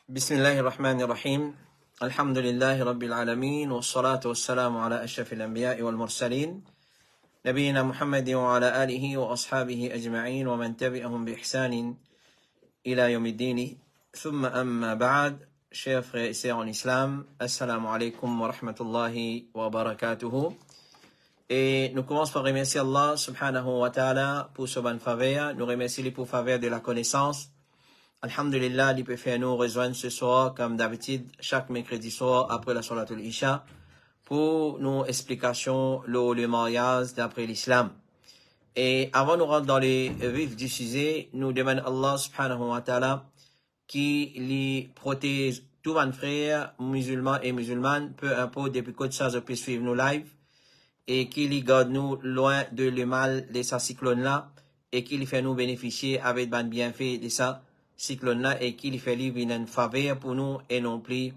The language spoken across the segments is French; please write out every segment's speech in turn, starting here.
بسم الله الرحمن الرحيم الحمد لله رب العالمين والصلاة والسلام على أشرف الأنبياء والمرسلين نبينا محمد وعلى آله وأصحابه أجمعين ومن تبعهم بإحسان إلى يوم الدين ثم أما بعد chers frères et sœurs en islam assalamu alaikum wa rahmatullahi wa barakatuhu. Et nous commençons par remercier Allah subhanahu wa ta'ala pour ce bon faveur. Nous remercions pour faveur de la connaissance. Alhamdulillah, il peut faire nous rejoindre ce soir, comme d'habitude, chaque mercredi soir, après la Salatul Isha, pour nos explications, le mariage d'après l'islam. Et avant de rentrer dans les vifs du sujet, nous demandons Allah subhanahu wa ta'ala qui les protège tous nos frères musulmans et musulmanes, peu importe depuis quelle chose puisse suivre nos lives, et qui les garde nous loin de le mal de sa cyclone-là, et qui les fait nous bénéficier avec ban bienfait de ça cyclone-là, et qui fait vivre une faveur pour nous et non plus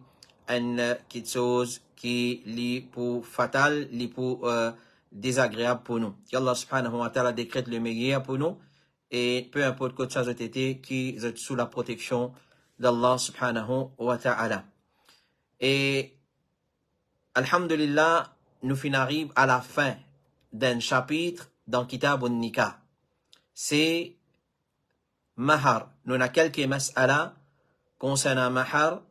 une quelque chose qui est pour fatal, li pour désagréable pour nous. Allah subhanahu wa ta'ala décrète le meilleur pour nous et peu importe que ça ait été, qui est sous la protection d'Allah subhanahu wa ta'ala. Et alhamdulillah, nous arrivons à la fin d'un chapitre dans Kitab al-Nikah. C'est Mahar. Nous avons quelques mas'ala concernant Mahar.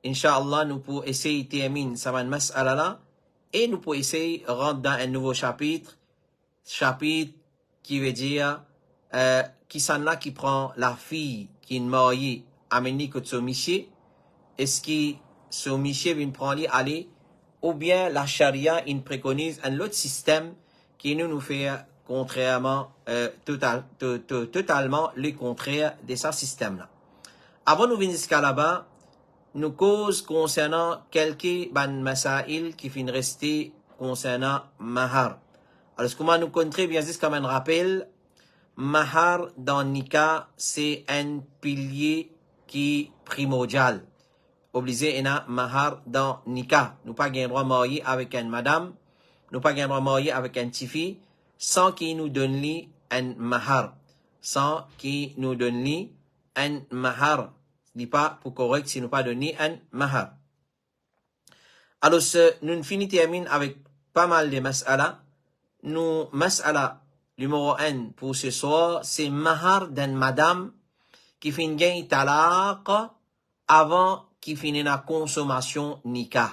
Inch'Allah, nous pouvons essayer de terminer cette mas'ala-là et nous pouvons essayer de rentrer dans un nouveau chapitre qui veut dire qui s'en là qui prend la fille qui est mariée amenée que son monsieur, est-ce que son monsieur vient prendre aller ou bien la charia il préconise un autre système qui nous fait contrairement totalement le contraire de ce système-là. Avant de venir jusqu'à là-bas, nous causes concernant quelques ban masail qui finissent rester concernant mahar. Alors, comment nous connaître bien juste comme un rappel, mahar dans Nikah, c'est un pilier qui est primordial. Obligé, il y a mahar dans Nikah. Nous pas gain droit marier avec une madame, nous pas gain droit marier avec un tifi, sans qu'il nous donne lui un mahar. Sans qu'il nous donne lui un mahar. Dit pas pour correct si nous pas donné un mahar. Alors, nous finissons avec pas mal de mas'ala. Nous, mas'ala numéro 1 pour ce soir, c'est mahar d'une madame qui finit gain talaq avant qui finit la consommation nikah.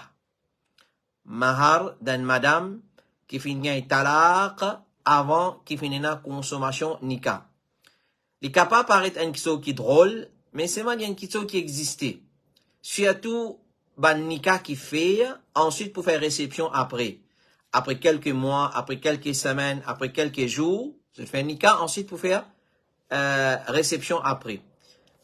Mahar d'une madame qui finit gain talaq avant qui finit la consommation nikah. Les capables paraît un chose qui est drôle, mais c'est mal une question qui existait. Surtout, ban nikah qui fait, ensuite pour faire réception après. Après quelques mois, après quelques semaines, après quelques jours, je fais un nikah, ensuite pour faire réception après.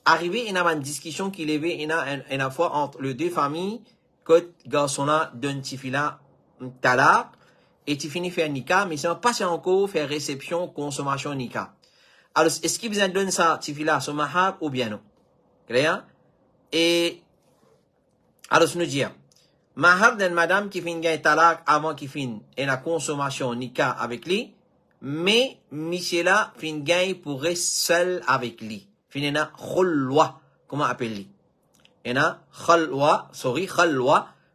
Arrivé, il y a une discussion qui levait une fois entre les deux familles, que garçon-là donne tifila talaq, et tu finis faire nikah, mais c'est pas encore faire réception, consommation nikah. Alors, est-ce qu'il besoin de donner ça, tifila, son mahar, ou bien non? Clair? Et, alors, je nous dis, mahar d'une madame qui finit gagner talaq avant qu'il finisse la consommation nikah avec lui, mais, monsieur là, finit gagner pour rester seul avec lui. Finit na khulwa, comment appelle-lui? Et na khalwa,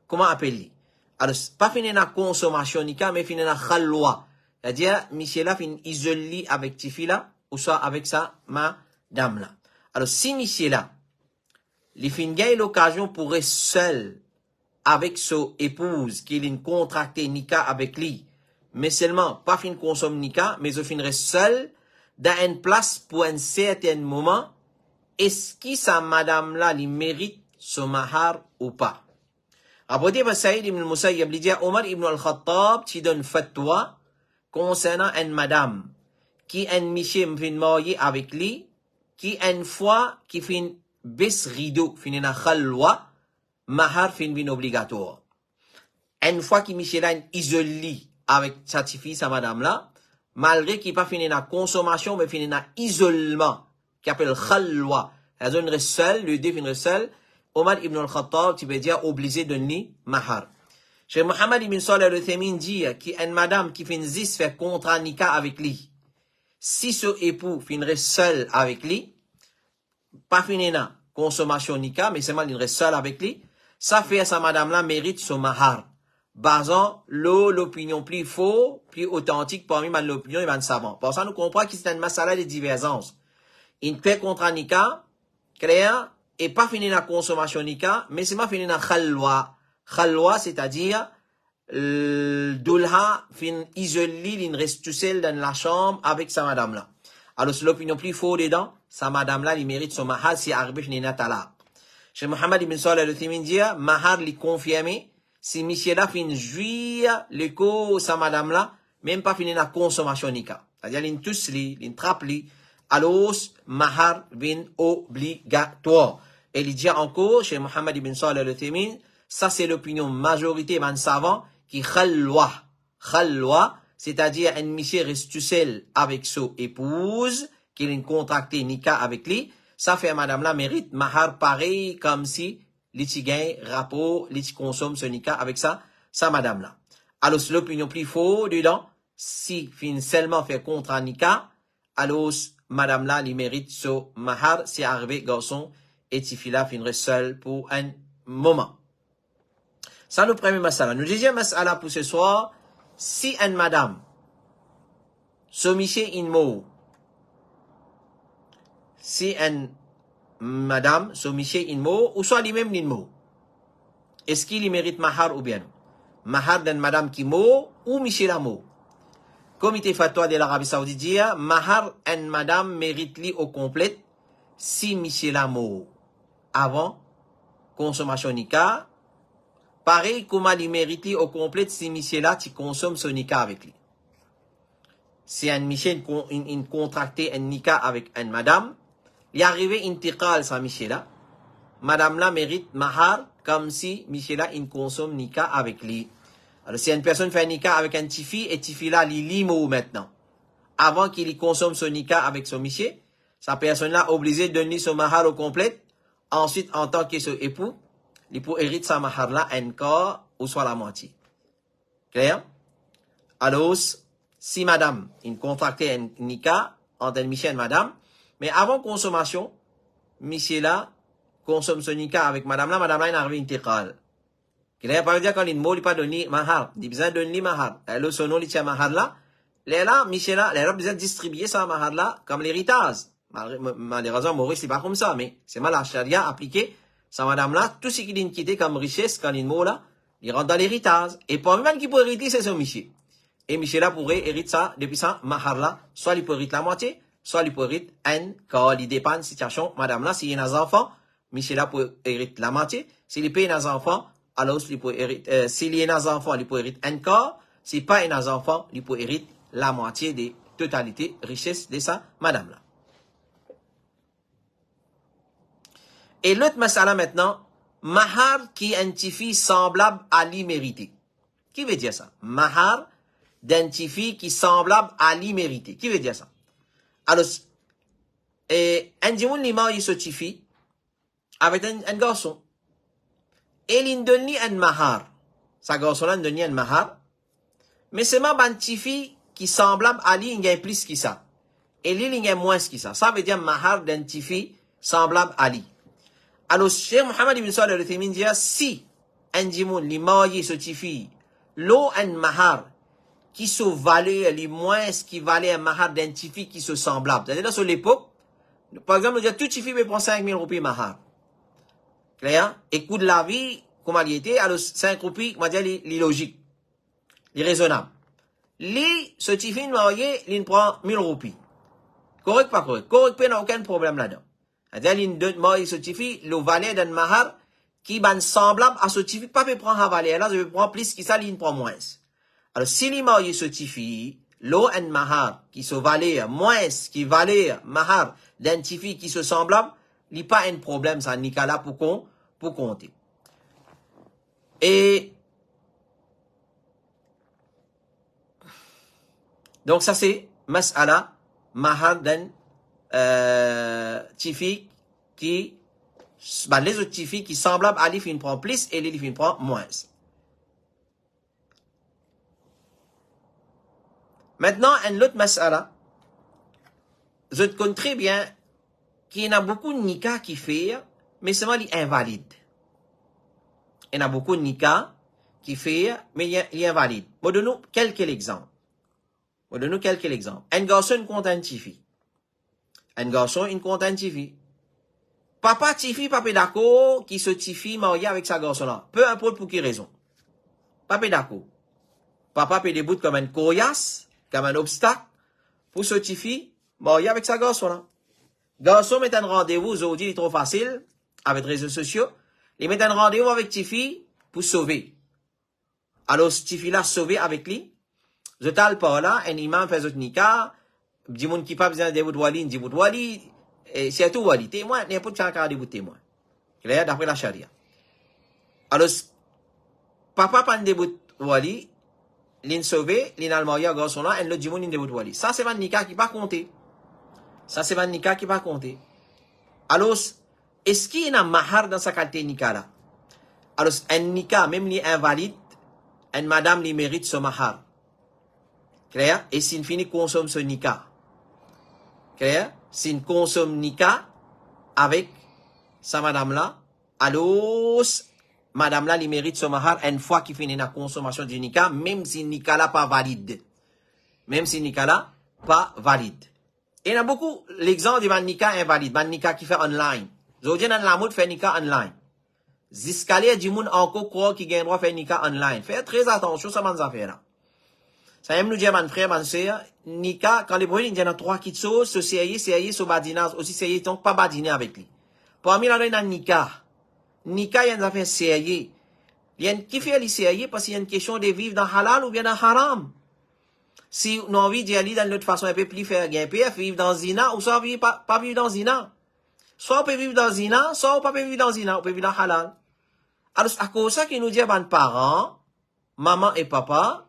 comment appelle-lui? Alors, pas finir la consommation nikah, mais finir la khalwa. C'est-à-dire, monsieur là finit isolé avec tifila, ou soit avec sa madame là. Alors, si monsieur là, il finit gagner l'occasion pour rester seul avec son épouse, qu'il a contracté nikah avec lui, mais seulement, pas fin consomme nikah, mais il finit seul, dans une place pour un certain moment, est-ce que sa madame là, il mérite son mahar ou pas? Rapporté par Saïd ibn al-Musayyab, il dit Omar ibn al-Khattab, qui donne fatwa concernant une madame, qui un monsieur fin marié avec lui, qui une fois, qui fin baisse rideau, fin na khalwa, mahar fin bin obligatoire. Une fois que monsieur là isolé avec sa fille, sa madame là, malgré qu'il pas fini la consommation, mais fini la isolement, qui appelle khalwa. La zone reste seule, le deux finit seul. Omar ibn al-Khattab, tu peux dire, obligé de donner mahar. Chez Mohammed ibn Salih al-Uthaymeen dit, qu'il y a une madame qui finit juste faire contrat nikah avec lui. Si ce époux finirait seul avec lui, pas fini là, consommation nika, mais seulement il reste seul avec lui, ça fait à sa madame-là mérite son mahar. Basant l'opinion plus faux, plus authentique parmi l'opinion et man savant. Pour ça, nous comprenons que c'est une masala de divergence. Il fait contre nika, clair, et pas fini la consommation nika, mais c'est pas fini la khalwa. Khalwa, c'est-à-dire, Dulha fin isolé, il reste tout seul dans la chambre avec sa madame là. Alors, c'est l'opinion plus faux dedans, sa madame là, il mérite son mahar si arrivé fini na talaq. Chez Mohammed ibn Salih al-Uthaymin dit, mahar li confirmé, si monsieur là fin jouir le co sa madame là, même pas fini la consommation nika. C'est-à-dire, l'in tous li, l'in trappe li, alors, mahar vin obligatoire. Et il dit encore, chez Mohammed ibn Salih al-Uthaymin, ça c'est l'opinion majorité man savant, qui khalwa. Khalwa, c'est-à-dire un monsieur reste tout seul avec son épouse, qu'il a contracté nika avec lui, ça fait madame la mérite mahar pareil comme si l'iti gagne rapport, l'iti consomme ce nika avec ça, sa madame là. Alors c'est l'opinion plus faux dedans, si fin seulement fait contre un nika, alors madame là, il mérite ce mahar, si arrivé garçon, et tifila fin seul pour un moment. Ça, le premier masala. Nous deuxième masala pour ce soir, si une madame, somiché in mot, si une madame, somiché in mot, ou soit lui-même in mot, est-ce qu'il mérite mahar ou bien non? Mahar d'une madame qui mot, ou miché la mot. Comité fatwa de l'Arabie Saoudite dit, mahar une madame mérite li au complet, si miché la mot, avant, consommation nika, pareil comme il mérite au complet si monsieur là tu consommes son nika avec lui. Si un monsieur il contracté un nika avec une madame, il est arrivé intiqal sa monsieur là, madame là mérite mahar comme si monsieur là il consomme nika avec lui. Alors si une personne fait un nika avec un tifi et tifi là il limo maintenant, avant qu'il consomme son nika avec son monsieur, sa personne là obligée de donner son mahar au complet, ensuite en tant que son époux, il peut hériter sa mahar là encore ou soit la moitié. Clair? Alors, si madame, il contracté un nika entre un monsieur et madame, mais avant consommation, monsieur là consomme son nika avec madame là il arrive intiqal. Clair? Par exemple, quand il ne pas donné mahar, il besoin de donner mahar. Alors, son nom, il tient mahar là, là, monsieur là, il a besoin de distribuer sa mahar là comme l'héritage. Malheureusement, Maurice, c'est pas comme ça, mais c'est mal la charia appliquée. Sa madame là, tout ce qu'il a quitté comme richesse, quand il mot là, il rentre dans l'héritage. Et pour même qui peut hériter, c'est son monsieur. Et monsieur là pourrait hériter ça, depuis ça, mahar là, soit il peut hériter la moitié, soit il peut hériter un, quand il dépend de la situation, madame là, s'il y a des enfants, monsieur là peut hériter la moitié. S'il paye des enfants, alors il peut hériter, s'il y a des enfants, il peut hériter un quart. S'il pas des enfants, il peut hériter la moitié des totalités richesse de sa madame là. Et l'autre masala maintenant, mahar qui identifie semblable à l'immérité. Qui veut dire ça? Mahar identifie qui semblable à l'immérité. Qui veut dire ça? Alors, un dimoun li marie se tifi avec un garçon. Et il donne un mahar. Sa garçon là donne un mahar. Mais c'est ma ban tifi qui semblable à lui, il y a plus que ça. Et lui, il y a moins que ça. Ça veut dire mahar identifie semblable à lui. Alors, Cheikh Mohammed ibn Salih al-Uthaymin dit, si un dimoun li marié se tifi, l'eau un mahar, qui se valait, les moins qui valait un mahar d'un tifi qui se semblable. C'est-à-dire, là, sur l'époque, par exemple, on dit, tout tifi peut prendre 5 000 roupies mahar. Clair? Et coût de la vie, comment il était, alors 5 roupies, on va dire, les logiques, les raisonnables. Li, ce tifi marié, il prend 1000 roupies. Correct, pas correct? Correct, pas, n'a aucun problème là-dedans. C'est-à-dire, il se tifi, le valet d'un mahar, qui est semblable à ce tifi, pas peut prendre un valet, là, je vais prendre plus que ça, il prend moins. Alors, si les mariés se tifi, l'eau un mahar, qui se valait moins, qui valait mahar d'un tifi qui se semblable, il n'y a pas un problème, ça, ni là, pour compter. Et, donc, ça, c'est, mas'ala, mahar d'un, tifi qui, les autres tifi qui semblables à l'if, il prend plus et l'if, il prend moins. Maintenant, un autre mas'ala, je te connais très bien qu'il y en a beaucoup de nika qui fait mais seulement il est invalide. Il y a beaucoup de nika qui fait, mais il est invalide. Bon, donne-nous quelques exemples. Un garçon compte un tifi. Un garçon, il compte un tifi. Papa tifi, papa d'accord, qui se tifi marié avec sa garçon là. Peu importe pour quelle raison. Papa d'accord. Papa peut débouter comme un coriace, comme un obstacle, pour ce tifi marié avec sa garçon là. Garçon met un rendez-vous, aujourd'hui, il est trop facile, avec les réseaux sociaux. Il met un rendez-vous avec tifi pour sauver. Alors, tifi là, sauver avec lui. Je t'al par là, un imam fait autre nika, dit moun qui pas besoin de wali, dit wali, et c'est tout wali. Témoin, n'importe quel cas de témoin. Clair, d'après la charia. Alors, papa pas de wali, l'in sauvé, l'in al marié, garçon là, et le dit moun de wali. Ça, c'est un nika qui pas compté. Alors, est-ce qu'il y a un mahar dans sa qualité nika là? Alors, un nika, même li invalide, une madame li mérite ce mahar. Clair? Et s'il finit consomme ce nika. Clair? S'il consomme nika avec sa madame là, alors, madame là, li mérite ce mahar une fois qu'il finit la consommation du nika, même si nika là pas valide. Et il y a beaucoup l'exemple de nika invalide, nika qui fait online. Aujourd'hui, dans la mode fait nika online. Jusqu'à du monde encore croit qui gagne droit faire nika online. Faites très attention à ces affaires là. Ça aime nous dire, mon frère, mon soeur, nika, quand les bruits, il y a trois qui sont, ce sérieux, ce badinage, aussi sérieux, donc pas badiner avec lui. Parmi là, il y a nika. Nika, il y a une affaire sérieux. Il y a une qui fait les sérieux parce qu'il y a une question de vivre dans halal ou bien dans haram. Si nous avons envie d'y aller dans notre façon un peu plus faire gain PF, vivre dans zina, ou soit vivre pas vivre dans zina. Soit on peut vivre dans zina, soit on peut pas vivre dans zina, on peut vivre dans halal. Alors, à cause de ça qu'il nous dit, ban parents, maman et papa,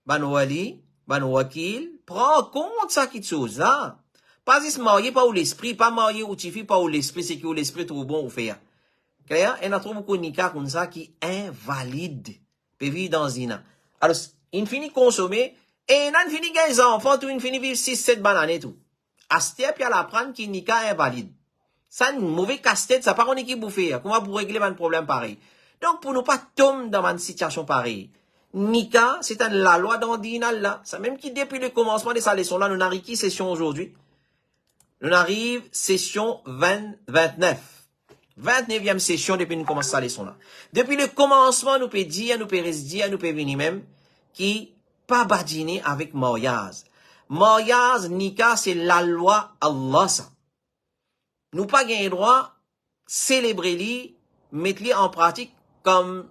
ban wali, ban wakil, prends compte ça qui chose là. Pas juste marié pas ou l'esprit, pas marié ou tifi pas ou l'esprit, c'est que l'esprit trop bon ou faire. Clair? Et on a trouvé beaucoup de nika comme ça qui invalide, peut vivre dans zina. Alors, il finit consommer, et nan fini gen les enfants, tout, il finit vivre 6-7 bananes et tout. Asté, puis à l'apprendre qui nika invalide. Ça, une mauvaise casse-tête, ça, pas qu'on est qui bouffer. Comment pour régler un problème pareil? Donc, pour ne pas tomber dans une situation pareille. Nika, c'est la loi d'Andinal là. Ça même qui, depuis le commencement de sa leçon là, nous n'arrive qui session aujourd'hui? Nous arrive session 29. 29e session depuis nous commençons sa leçon là. Depuis le commencement, nous peut dire, nous peut dire, nous peut venir même, qui, pas badiner avec mariage. Mariage, nika, c'est la loi Allah, ça. Nous pas gagné droit, célébrer li, mettre li en pratique comme,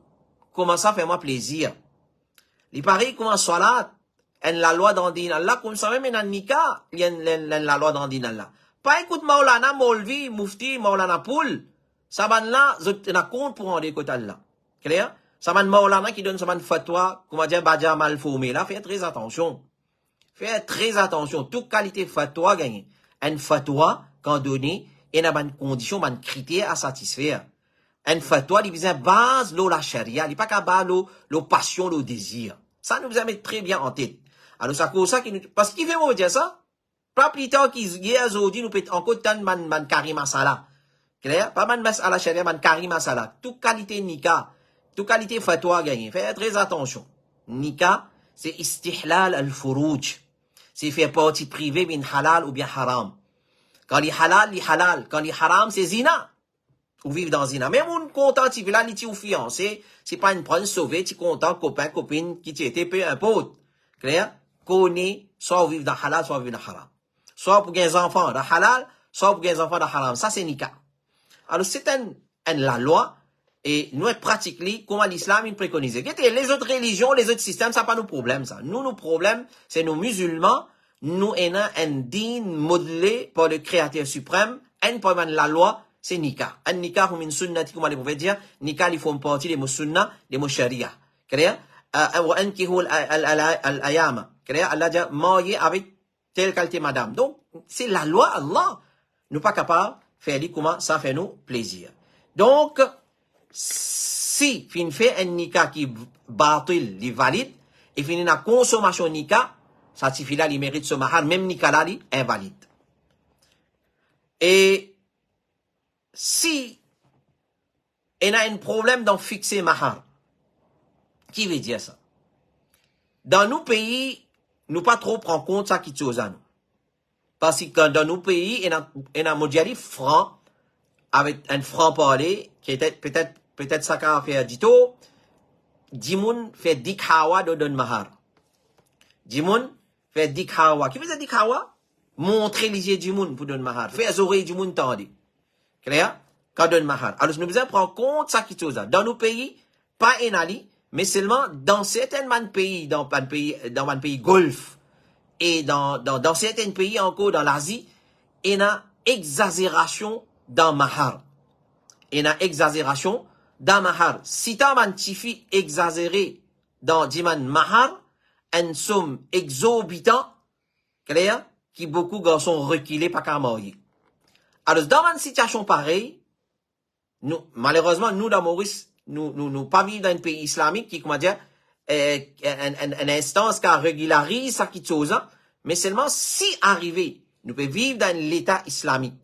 comment ça fait moi plaisir. Li pareil comme en salat, en la loi d'Andina là, comme ça même en nika, il y a la loi d'Andina là. Pas écoute Maulana, Molvi, Mufti, Maulana Poul, ça ban là, je compte pour en décoter là. Clair? Ça man Maulana qui donne ça man fatwa, comment dire, badja mal formé là, faites très attention. Faites très attention. Toute qualité fatwa gagne. Un fatwa, quand donné, il y a une condition, une critère à satisfaire. Un fatwa, il vient base, la charia, il n'est pas qu'à base, le passion, le désir. Ça nous a mis très bien en tête. Alors, ça cause ça qui nous, parce qu'il fait vous dire ça? Pas plus tard qu'il y a aujourd'hui, nous peut encore tant man karima sala. Clair? Pas man mas à la charia, man karima sala. Toute qualité nika. Toute qualité fatwa gagné. Faites très attention. Nika, c'est istihlal al-furuj. C'est faire partie privée bin halal ou bien haram. Quand il halal. Quand il haram, c'est zina. Ou vivre dans zina. Même on content, tu là, tu ou fiancé, c'est pas une prendre sauvé, tu content, copain, copine, qui t'était peu importe. Clair? Connais, soit vivre dans halal, soit vivre dans haram. Soit pour des enfants dans halal, soit pour des enfants dans haram. Ça, c'est nika. Alors, c'est la loi. Et nous, pratiquons comment l'islam il préconise. Les autres religions, les autres systèmes, ça pas nos problèmes, ça. Nous, nos problèmes, c'est nos musulmans. Nous, ayons un din modelé par le Créateur suprême. Un problème la loi, c'est nika. Un nika, ou une sunnati, comme on pouvait dire. Nika, ils font partie des mots sunna, des mots sharia. Clair? Un qui roule al-ayama. Clair? Allah dit, marié avec telle qualité madame. Donc, c'est la loi Allah. Nous pas capables de faire comment ça fait nous plaisir. Donc, si fin fait un nika qui batil, li valide, et fin na consommation nika, ça signifie là, il mérite ce mahar, même nika là, li invalide. Et si on a un problème d'en fixer mahar. Qui veut dire ça? Dans nos pays, nous pas trop prendre compte ça qui chose à nous. Parce que dans nos pays, on a mondiali franc, avec un franc parler, qui était peut-être ça qu'a fait dito, Dimoun fait dikhawa de don mahar. Dimoun fait dikhawa. Qui veut dire dikhawa? Montrer les yeux du monde pour don mahar. Faire les oreilles du monde tendez. Clair? Quand don mahar. Alors, nous devons prendre compte ça qui chose là. Dans nos pays, pas en Ali, mais seulement dans certains pays, dans un pays golfe, et dans certains pays encore dans l'Asie, il y a exagération dans mahar. Il y a exagération dans mahar. Si tu as un tifi exagéré dans diman mahar, une somme exorbitante, clair, qui beaucoup de garçons reculés pas qu'à marier. Alors, dans une situation pareille, nous, malheureusement, nous, dans Maurice, nous pas vivre dans un pays islamique qui, comment dire, une instance qui régularise ça qui chose, mais seulement si arrivé, nous pouvons vivre dans l'état islamique.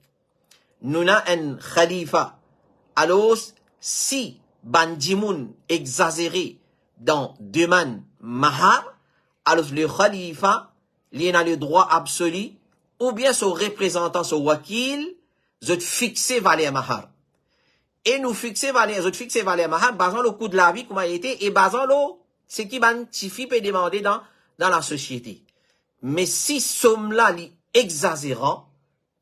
Nous avons un khalifa. Alors, si bandimoun exagéré dans demande mahar, alors le khalifa, il a le droit absolu, ou bien son représentant, son wakil, je fixer valeur mahar. Et nous fixer valeur mahar, basant le coût de la vie, comment il était, et basant ce qui ban tifi peut demander dans la société. Mais si somme là, li exagérant,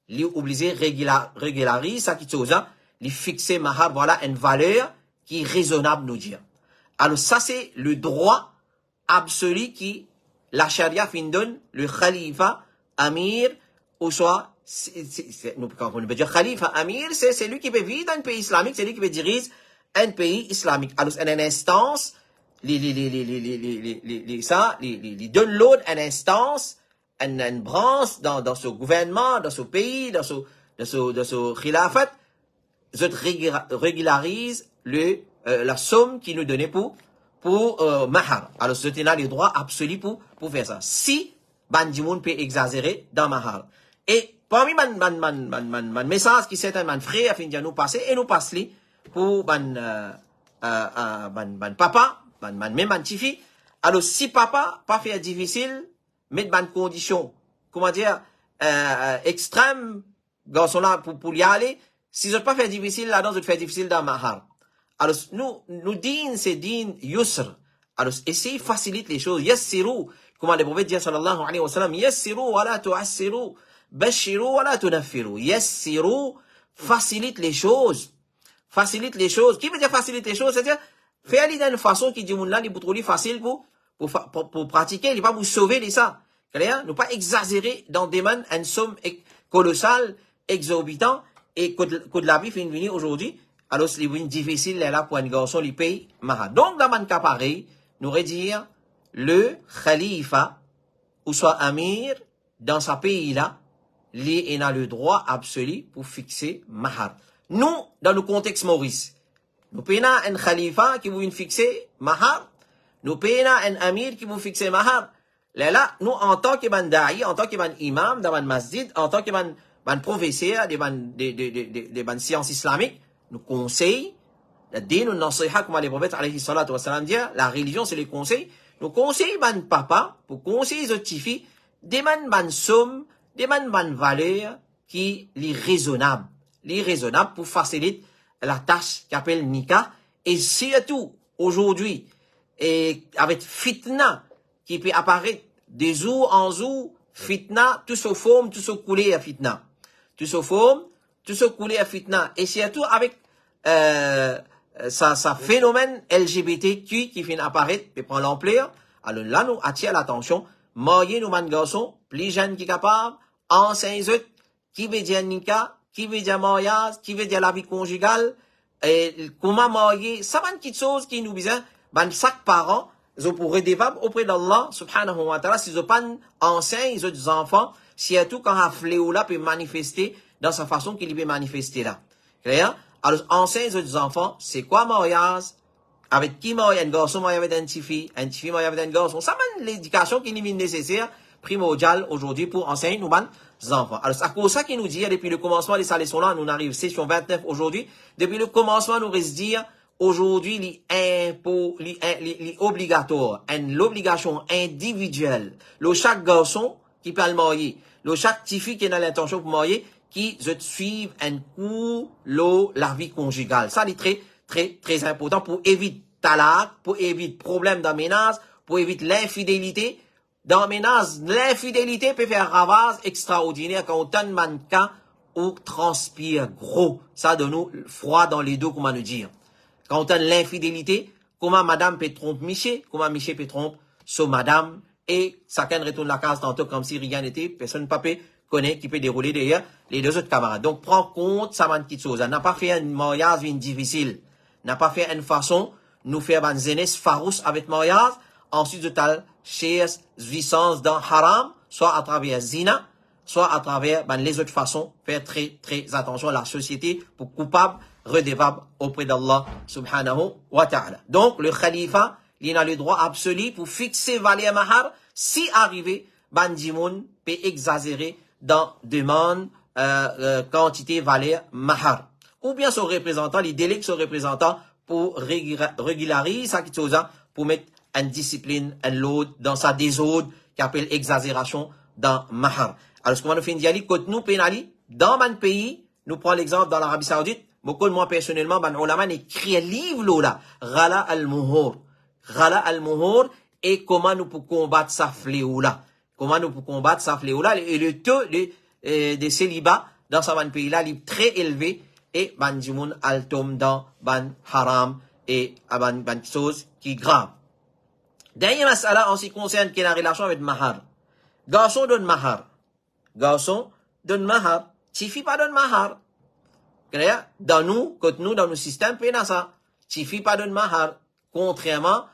li obligé régulariser, ça qui chose, li fixer mahar, voilà une valeur qui est raisonnable, nous dire. Alors ça, c'est le droit absolu qui, la charia fin donne, le khalifa, amir, ou soit, quand on peut dire khalifa, amir, c'est lui qui peut vivre dans un pays islamique, c'est lui qui peut diriger un pays islamique. Alors, en une instance, il donne l'autre une instance, une branche dans ce gouvernement, dans ce pays, dans ce khilafat, je régularise la somme qui nous donnait pour mahar. Alors, ce a le droit absolu pour faire ça. Si bandimoun peut exagérer dans mahar. Et parmi man message qui c'est un frère afin de nous passer, et nous passe li pour papa, man tifi. Alors, si papa pas fait difficile, mettre ban condition, comment dire, extrême, garçon là, pour y aller, si je pas fait difficile là-dedans, je fais difficile dans mahar. Alors, nous din, c'est din yusr. Alors, essayez facilite les choses. Yassiru. Comment le prophète dit, sallallahu alayhi wa sallam, yassiru wa la tu'assiru. Bashiru wa la tunaffiru. Yassiru. Facilite les choses. Facilite les choses. Qui veut dire facilite les choses? C'est-à-dire, faire d'une façon qui dit, moun là, il est trop facile pour pratiquer, il n'est pas vous sauver de ça. Clair? Ne pas exagérer dans des mains une somme colossale, exorbitant, et que de la vie fait venir aujourd'hui. Alors, c'est difficile, là, pour un garçon, il paye mahar. Donc, dans un cas pareil, nous aurait dire, le khalifa, ou soit amir, dans sa pays-là, il a le droit absolu pour fixer mahar. Nous, dans le contexte Maurice, nous payons un khalifa qui veut fixer mahar, nous payons un amir qui veut fixer mahar. Là, nous, en tant que da'i, en tant que imam, dans un masjid, en tant que professeur des sciences islamiques, nous conseillons, la din ou nasiha, comme les prophètes, alayhi salatu wa salam, dire, la religion, c'est les conseils. Nous conseillons papa, pour conseiller les tifi, des somme, des valeur, qui est raisonnable. Les raisonnables pour faciliter la tâche qu'appelle Nika. Et surtout, aujourd'hui, et avec fitna, qui peut apparaître des jours en jour, fitna, tout se forme, tout se coulé à fitna. Tout se forme, tout se coulé à fitna. Et surtout avec ça phénomène LGBTQ qui vient apparaître et prend l'ampleur. Alors là, nous attire l'attention. Marier nous man garçon, plus jeune qui est capable, enseigne qui veut dire nika, qui veut dire mariage, qui veut dire la vie conjugale, et comment marier, ça va une petite chose qui nous besoin, chaque parent, ils pourraient débattre auprès d'Allah, subhanahu wa ta'ala, si ils pas enseignent aux enfants, surtout quand un fléau là peut manifester dans sa façon qu'il peut manifester là. Clair? Alors, enseigne aux enfants, c'est quoi mariage? Avec qui marier? Un garçon marié avec un petit fille marié avec un garçon. Ça mène l'éducation qui est nécessaire primordial aujourd'hui pour enseigner nos enfants. Alors, c'est à cause ça qu'il nous dit, depuis le commencement de sa leçon-là, nous arrivons session 29 aujourd'hui, depuis le commencement, nous reste dire, aujourd'hui, obligatoire, l'obligation individuelle, le chaque garçon qui peut le marier, le chaque petite fille qui a l'intention pour marier, qui se suivent un cours, la vie conjugale. Ça, c'est très, très, très important pour éviter talak, pour éviter problème dans ménage, pour éviter l'infidélité. Dans ménage, l'infidélité peut faire ravage extraordinaire quand on tente mannequin ou transpire gros. Ça donne nous froid dans les dos, comment nous dire. Quand on a l'infidélité, comment madame peut tromper Miché, comment Miché peut tromper son madame, et chacun retourne la case tantôt comme si rien n'était, personne pas peut connaît qui peut dérouler derrière les deux autres camarades. Donc, prends compte, ça m'a petite chose. N'a pas fait un mariage difficile. N'a pas fait une façon, nous faire une jeunesse farouche avec mariage. Ensuite, de tal, chers jouissances dans haram, soit à travers zina, soit à travers les autres façons. Faire très, très attention à la société pour coupable, redevable auprès d'Allah subhanahu wa ta'ala. Donc, le khalifa, il a le droit absolu pour fixer valeur mahar si arrivé, bandimoun peut exagérer dans demande, quantité, valeur, mahar. Ou bien son représentant, il délègue son représentant pour régulariser sa chose, pour mettre une discipline, un load dans sa désordre, qui appelle exagération dans mahar. Alors, ce qu'on va nous faire dire, quand nous pénali, dans mon pays, nous prenons l'exemple dans l'Arabie Saoudite, beaucoup de moi personnellement, ben, ulama écrit un livre là, Ghala al-Muhur. Ghala al-Muhur, et comment nous pouvons combattre ça fléau là. Comment nous pouvons combattre ça fléau là. Et le taux de célibat dans ce pays-là est très élevé. Et ban jimoun al tom dans ban haram et ban chose qui est grave. Dernier masala en ce qui concerne qui est la relation avec mahar. Garçon donne mahar. Garçon donne mahar. Tifi pas donne mahar. Clair? Dans nous, dans nos systèmes, c'est ça. Tifi pas donne mahar. Contrairement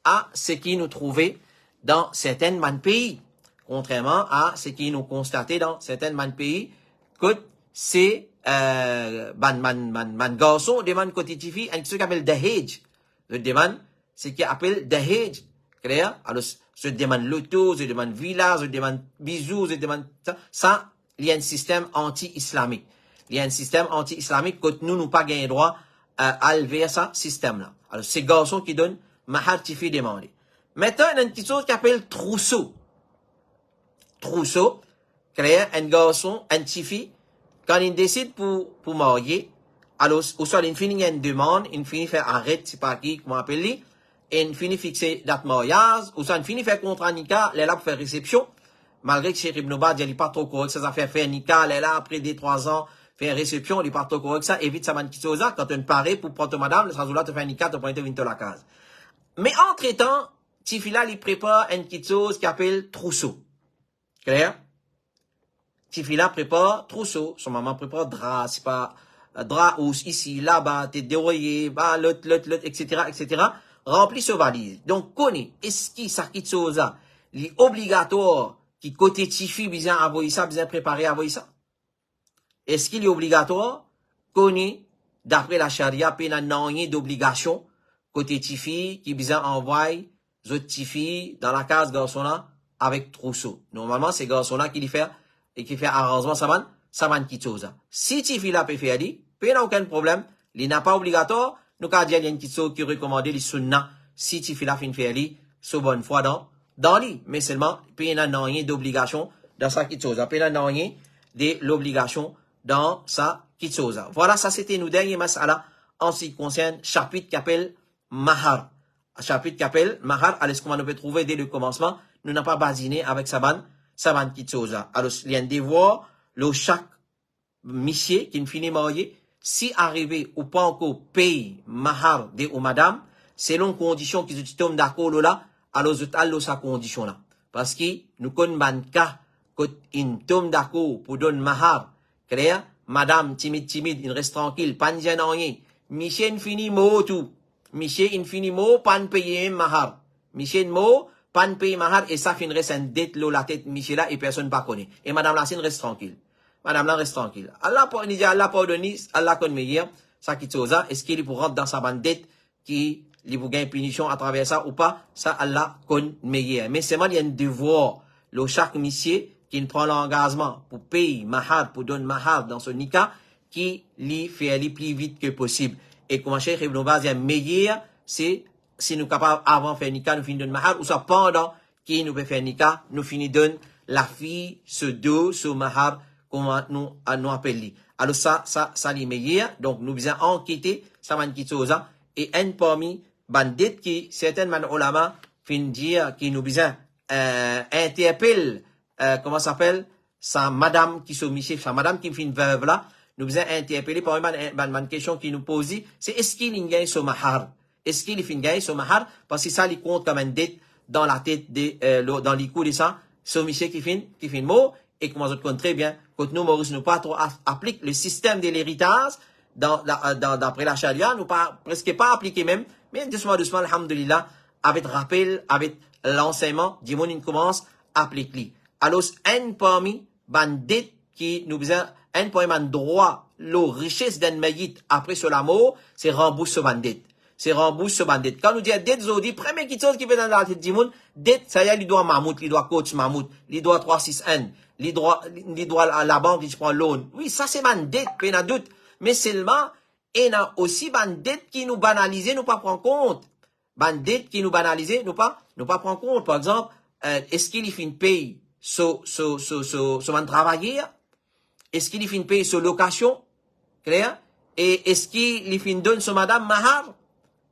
à ce qui nous trouvait dans certains pays. Contrairement à ce qui nous constatait dans certains pays, que c'est man garçon demande côté tifi un ce qu'on appelle dahej. Le demande ce qui appelle dahej. Clair? Alors je demande l'auto, je demande villa, je demande bisous, je demande ça, il y a un système anti-islamique. Il y a un système anti-islamique que nous pas gagné droit à lever ce système là. Alors c'est garçon qui donne mahar tifi demandé. Maintenant, il y a une petite chose qui appelle trousseau. Trousseau, clair, un garçon, un tifi, quand il décide pour marier, alors, ou soit il finit une demande, il finit faire arrêt, c'est pas qui, comment appelle lui, et il finit fixer date mariage, ou soit il finit faire contrat nika, il est là pour faire réception, malgré que Cheikh Ibn Baz, il n'est pas trop correct, ça fait faire nika, il est là après 2-3 ans, faire réception, il n'est pas trop correct, ça évite ça, quand on paraît pour prendre madame, le sazula te fait nika, te prend te la case. Mais entre-temps, Tifila, il prépare une petite chose qui appelle trousseau. Clair? Tifila prépare trousseau. Son maman prépare drap. C'est pas drap ou ici, là-bas, t'es déroyé, bah, l'autre, etc., etc. Remplis ce valise. Donc, connais, est-ce qu'il ça quitte chose là? Il est obligatoire qui côté Tifi, bien envoyer ça, bien préparer à envoyer ça? Est-ce qu'il est obligatoire? Connais, d'après la charia, peine à d'obligation, côté Tifi, qui bien envoie, autres Tifi, dans la case garçon là, avec trousseau. Normalement, c'est garçon-là qui fait, et qui fait arrangement, ça va qui chose. Si Tifi-là peut faire, il n'y a aucun problème. Il n'a pas obligatoire. Nous, quand il y a une petite chose qui recommande les sunna, si Tifi-là fait faire, c'est bonne foi dans lui. Mais seulement, il n'y a rien d'obligation dans sa petite chose. Il n'y a rien de l'obligation dans sa petite chose. Voilà, ça c'était nos derniers masala en ce qui concerne chapitre qui appelle mahar. Chapitre qui appelle mahar. Alors, ce qu'on va nous trouver dès le commencement, nous n'avons pas basiné avec sa bande qui chose. Alors, il y a un devoir, le chaque monsieur qui ne finit marié, si arrivé ou pas encore paye mahar de ou madame, selon condition qu'ils se tombent d'accord là, alors sa condition là. Parce que nous connaissons cas, quand ils tombent d'accord pour donner mahar, clair, madame timide, il reste tranquille, pas de rien, monsieur ne finit mot tout, monsieur il finit mot, pas de payer mahar, monsieur mot, pas de payer mahar, et ça finirait sans dette, la tête, monsieur là, et personne pas connaît. Et madame la reste tranquille. Madame là reste tranquille. Allah pardonne, Allah connaît meilleur, ça qui chose, est-ce qu'il est pour rentrer dans sa bande dette, qui, il vous gagne punition à travers ça ou pas, ça Allah connaît meilleur. Mais c'est mal, il y a un devoir le chaque monsieur qui prend l'engagement pour payer mahar, pour donner mahar dans son nikah, qui lui fait aller plus vite que possible. Et comme Cheikh Ibn Baz est meilleur, c'est si nous sommes capables avant de faire nikah, nous finissons de mahar, ou soit pendant qui nous peut faire nikah, nous finissons de la fille, ce dos, ce mahar, comment nous appelons. Alors ça les meilleur. Donc nous devons enquêter, ça m'a dit chose. Et un parmi bandits qui, certaines man ulama, fin dire, qui nous besoin, interpelle, comment ça s'appelle, sa madame qui se sa madame qui fait une veuve là, nous besoin interpeller par une question qui nous pose, c'est est-ce qu'il y a ce mahar? Est-ce qu'il y a ce mahar? Parce que ça, il compte comme un dette dans la tête dans les coups de ça, ce monsieur qui fait mot, et comment je compte très bien, quand nous, Maurice, nous pas trop applique le système de l'héritage, d'après la charia, nous pas, presque pas appliqué même, mais doucement, alhamdulillah, avec rappel, avec l'enseignement, du monde, il commence à appliquer. Alors, un parmi, bandit qui nous besoin, un parmi, un droit, la richesse d'un mayit après sur la mort, c'est rembourser ce bandit. C'est rembourser ce bandit. Quand nous disons dette, Zodi, première chose qui fait dans la tête du monde, dette, ça y est, il doit Mahmoud, il doit coach Mahmoud, il doit 361, il doit à la banque, il prend loan. Oui, ça c'est une dette, pas de doute. Mais seulement, il y a aussi une dette qui nous banalise, nous pas prendre compte. Une dette qui nous banalise, nous pas prendre compte. Par exemple, est-ce qu'il fait une paye sur un travailleur? Est-ce qu'il fait une paye sur location? Clair? Et est-ce qu'il fait une donne sur madame Mahar?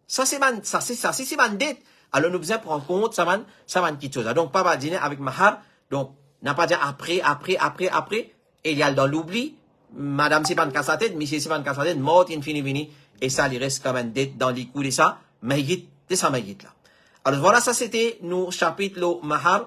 Ça c'est une dette. Alors nous devons prendre compte, ça va quelque chose. Donc, pas dîner avec Mahar. Donc, n'a pas dit après. Et il y a dans l'oubli. Madame c'est pas une casse à tête, monsieur c'est pas une casse à tête, mort, fini. Et ça, il reste comme une dette dans les coups de ça. Maïgit, de ça maïgit là. Alors voilà, ça c'était nos chapitres, le Mahar,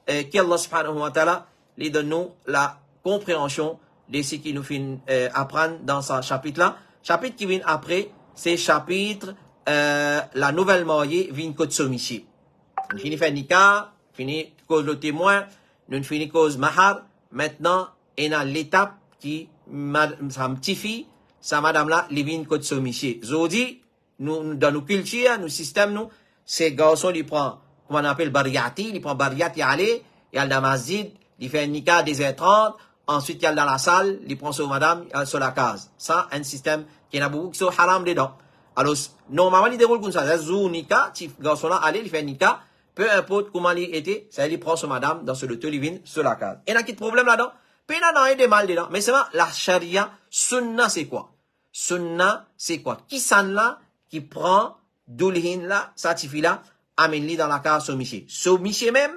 qu'Allah subhanahu wa ta'ala, les donne nous la compréhension de ce qui nous fait apprendre dans ce chapitre-là. Chapitre qui vient après, c'est chapitre, la nouvelle mariée vient côté somichi. Nous finit faire nikah, fini cause le témoin, nous finit cause Mahar. Maintenant, il y a l'étape qui, sa petite fille, sa madame là, les vient côté somichi. Zodi, nous, dans nos cultures, nos systèmes, nous, ces garçons, ils prennent, comment on appelle, bariati, ils prennent bariati aller, il y a le masjid, il fait un nikah des 30, ensuite il y a dans la salle, il prend sur madame, sur la case. Ça, un système qui a beaucoup qui sont haram dedans. Alors, normalement, il déroule comme ça. C'est un nikah, ce garçon-là, allez, il fait un nikah, peu importe comment il était, ça, il prend sur madame, dans ce le il vient sur la case. Et il y a quel problème là-dedans? Puis il y a des mal dedans. Mais c'est vrai, la charia, sunna, c'est quoi? Sunna, c'est quoi? Qui s'en là, qui prend d'oulhin là, satisfait là, amène-li dans la case somiché. Somiché même,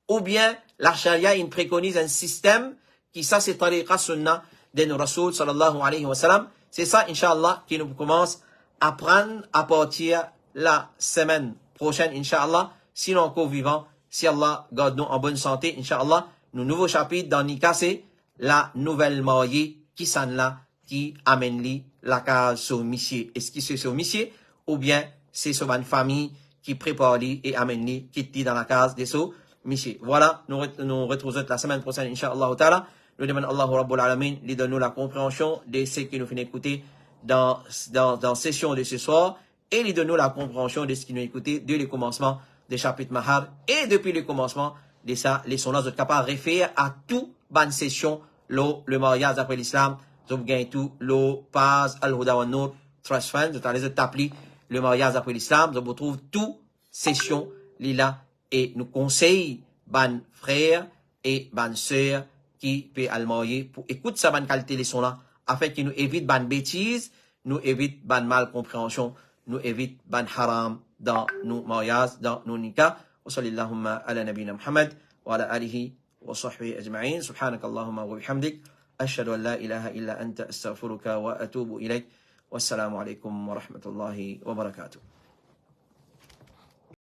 ou bien la charia, il préconise un système qui ça c'est tariqa sunna de nos Rasoul sallallahu alayhi wa sallam. C'est ça, inshallah, qui nous commence à prendre à partir la semaine prochaine, inshallah, si l'on est encore vivant, si Allah garde nous en bonne santé, inshallah, nos nouveaux chapitres dans Nika, c'est la nouvelle mariée qui s'en là, qui amène la case somiché. Est-ce que c'est somiché? Ou bien c'est sur une famille qui prépare et amène qui dit dans la case des sous miché. Voilà, nous retrouvons la semaine prochaine, Inch'Allah ta'ala. Nous demandons Allah Rabbul Alamin, lui donne nous la compréhension de ce qui nous fait écouter dans session de ce soir, et lui donne nous la compréhension de ce qui nous écouté dès le commencement des chapitres Mahar, et depuis le commencement de ça, les sondages de capables de référer à tout bonne session, le mariage après l'islam, vous gagnez tout, le Paz, Al-Huda wa Nur, Trust Fund, vous allez t'appeler le mariage après l'islam, vous retrouvez tout session, là, et nous conseille, ban frères et ban sœurs, qui peut aller marier pour écouter sa bonne qualité de son là, afin qu'il nous évite ban bêtises, nous évite ban mal compréhension, nous évite ban haram dans nos mariages, dans nos nikahs. Wa sallallahu ala nabina Muhammad wa ala alihi wa sahbihi ajma'in. Subhanakallahumma wa bihamdik. Ashhadu an la ilaha illa anta astaghfiruka wa atubu ilayk. Wassalamu alaikum wa rahmatullahi wa barakatuh.